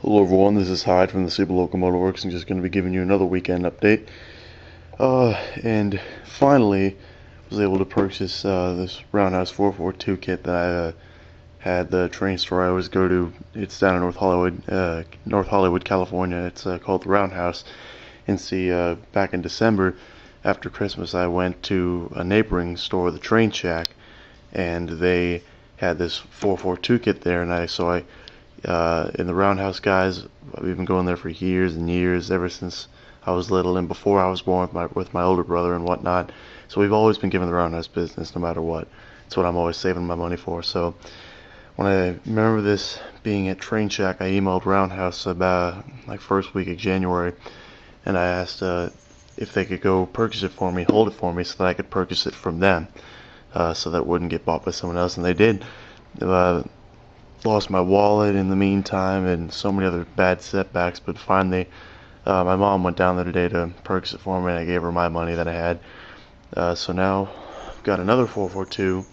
Hello everyone, this is Hyde from the Seybold Locomotive Works. I'm just going to be giving you another weekend update. And finally was able to purchase this Roundhouse 442 kit that I had the train store I always go to. It's down in North Hollywood, California. It's called the Roundhouse. And see, back in December, after Christmas, I went to a neighboring store, the Train Shack, and they had this 442 kit there, and I in the Roundhouse guys, we've been going there for years and years, ever since I was little and before I was born with my older brother and whatnot. So we've always been given the Roundhouse business no matter what. It's what I'm always saving my money for. So when I remember this being at Train Shack, I emailed Roundhouse about like first week of January, and I asked if they could go purchase it for me, hold it for me, so that I could purchase it from them, so that it wouldn't get bought by someone else. And they did. Lost my wallet in the meantime and so many other bad setbacks, but finally my mom went down there today to purchase it for me, and I gave her my money that I had. So now I've got another 442.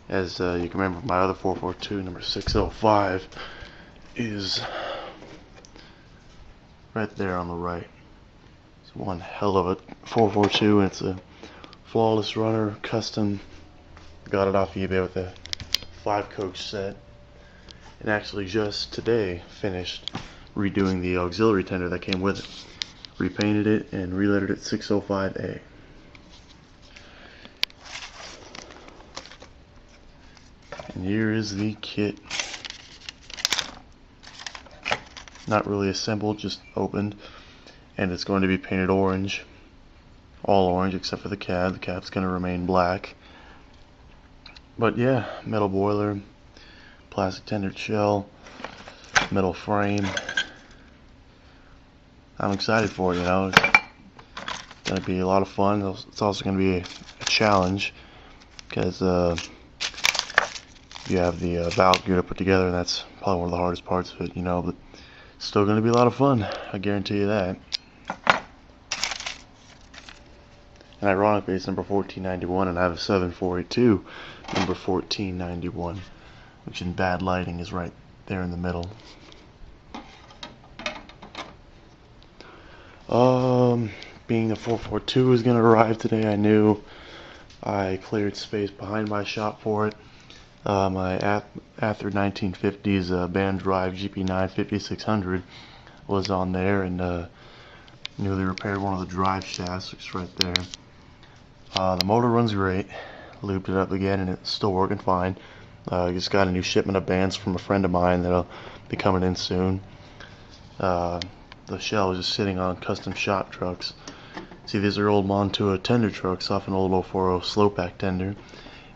As you can remember, my other 442, number 605, is right there on the right. It's one hell of a 442, and it's a flawless runner, custom. Got it off eBay with a 5-coach set. And actually just today finished redoing the auxiliary tender that came with it. Repainted it and relettered it 605A. And here is the kit. Not really assembled, just opened. And it's going to be painted orange. All orange except for the cab. The cab's going to remain black. But yeah, metal boiler, plastic tendered shell, metal frame. I'm excited for it, you know. It's going to be a lot of fun. It's also going to be a challenge, because you have the valve gear to put together, and that's probably one of the hardest parts of it, you know. But it's still going to be a lot of fun, I guarantee you that. And ironically, it's number 1491, and I have a 7482 number 1491. Which in bad lighting is right there in the middle. Being the 442 is going to arrive today, I knew I cleared space behind my shop for it. My Ather 1950s band drive GP9 5600 was on there, and newly repaired one of the drive shafts, which is right there. The motor runs great. Looped it up again, and it's still working fine. Just got a new shipment of bands from a friend of mine that'll be coming in soon. The shell is just sitting on custom shop trucks. See, these are old Montua tender trucks off an old 040 slow pack tender.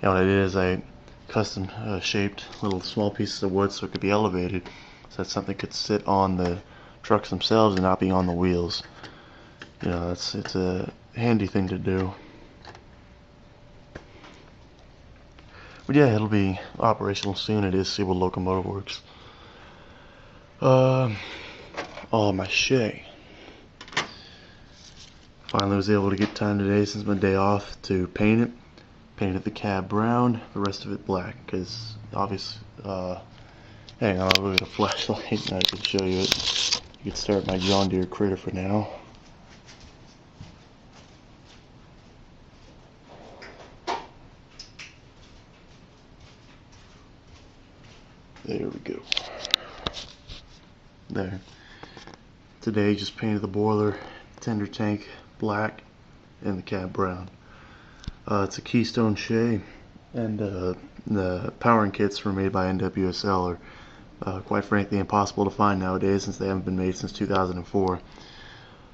And what I did is I custom shaped little small pieces of wood so it could be elevated, so that something could sit on the trucks themselves and not be on the wheels. You know, it's a handy thing to do. But yeah, it'll be operational soon. It is Seybold Locomotive Works. Oh, my shay. Finally was able to get time today, since my day off, to paint it. Painted the cab brown, the rest of it black, because obviously, hang on, I'll look at a flashlight and I can show you it. You can start my John Deere critter for now. There we go. There. Today just painted the boiler, tender tank black, and the cab brown. It's a Keystone Shay, and the powering kits were made by NWSL, are quite frankly impossible to find nowadays, since they haven't been made since 2004.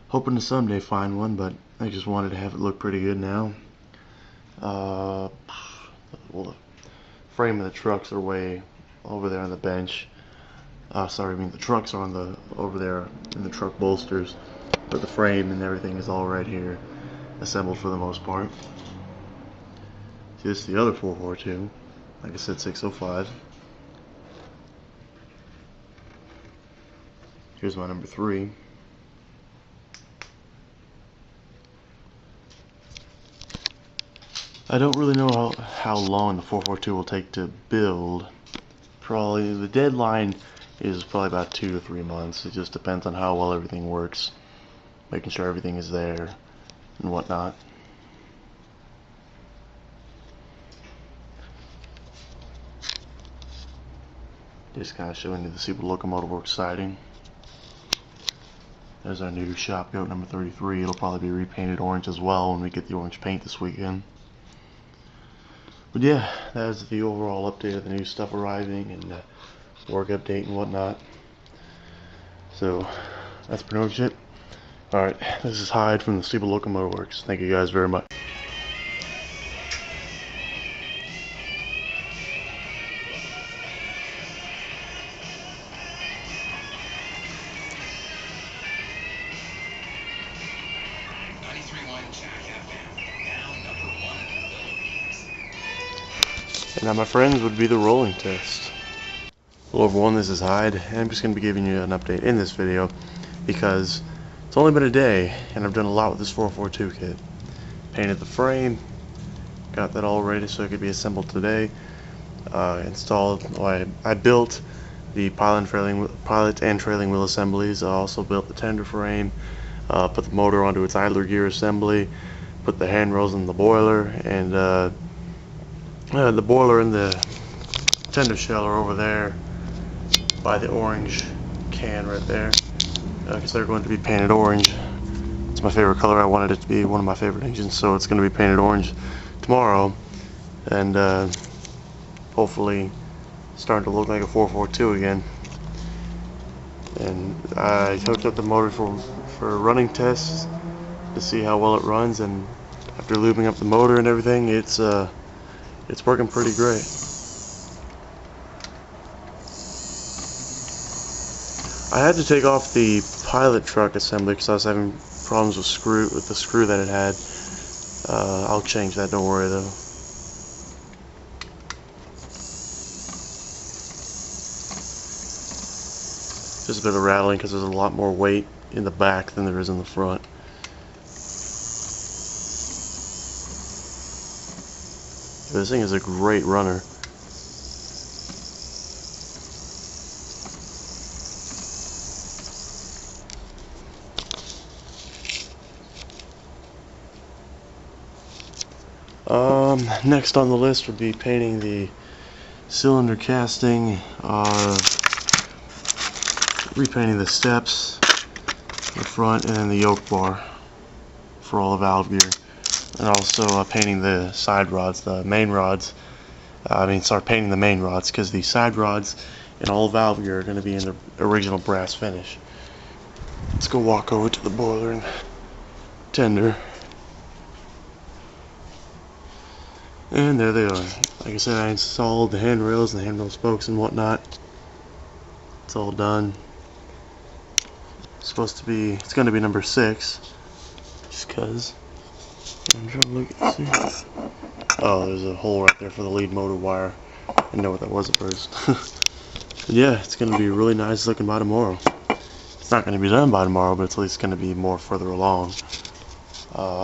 Hoping to someday find one, but I just wanted to have it look pretty good now. Well, the frame of the trucks are way over there on the bench. Sorry, I mean the trucks are over there in the truck bolsters, but the frame and everything is all right here, assembled for the most part. See, this is the other 442, like I said, 605. Here's my number 3. I don't really know how long the 442 will take to build. Probably the deadline is probably about 2 to 3 months. It just depends on how well everything works, making sure everything is there and whatnot. Just kind of showing you the Seybold Locomotive Works siding. There's our new shop goat number 33. It'll probably be repainted orange as well when we get the orange paint this weekend. But yeah, that is the overall update of the new stuff arriving and work update and whatnot. So that's pretty much it. Alright, this is Hyde from the Seybold Locomotive Works. Thank you guys very much. And now, my friends, would be the rolling test. Hello everyone, this is Hyde, and I'm just going to be giving you an update in this video because it's only been a day and I've done a lot with this 442 kit. Painted the frame, got that all ready so it could be assembled today. I built the pilot and trailing wheel assemblies. I also built the tender frame, put the motor onto its idler gear assembly, put the handrails in the boiler, and the boiler and the tender shell are over there by the orange can right there, because they're going to be painted orange. It's my favorite color. I wanted it to be one of my favorite engines, so it's going to be painted orange tomorrow, and hopefully starting to look like a 442 again. And I hooked up the motor for running tests to see how well it runs, and after lubing up the motor and everything, it's working pretty great. I had to take off the pilot truck assembly because I was having problems with the screw that it had. I'll change that, don't worry though. Just a bit of rattling because there's a lot more weight in the back than there is in the front. This thing is a great runner. Next on the list would be painting the cylinder casting, repainting the steps, the front, and then the yoke bar for all the valve gear, and also painting the side rods, the main rods. Painting the main rods because the side rods and all valve gear are going to be in the original brass finish. Let's go walk over to the boiler and tender. And there they are. Like I said, I installed the handrails and the handrail spokes and whatnot. It's all done. It's going to be number 6. Just because. I'm trying to look and see. Oh, there's a hole right there for the lead motor wire. I didn't know what that was at first. But yeah, it's going to be really nice looking by tomorrow. It's not going to be done by tomorrow, but it's at least going to be more further along.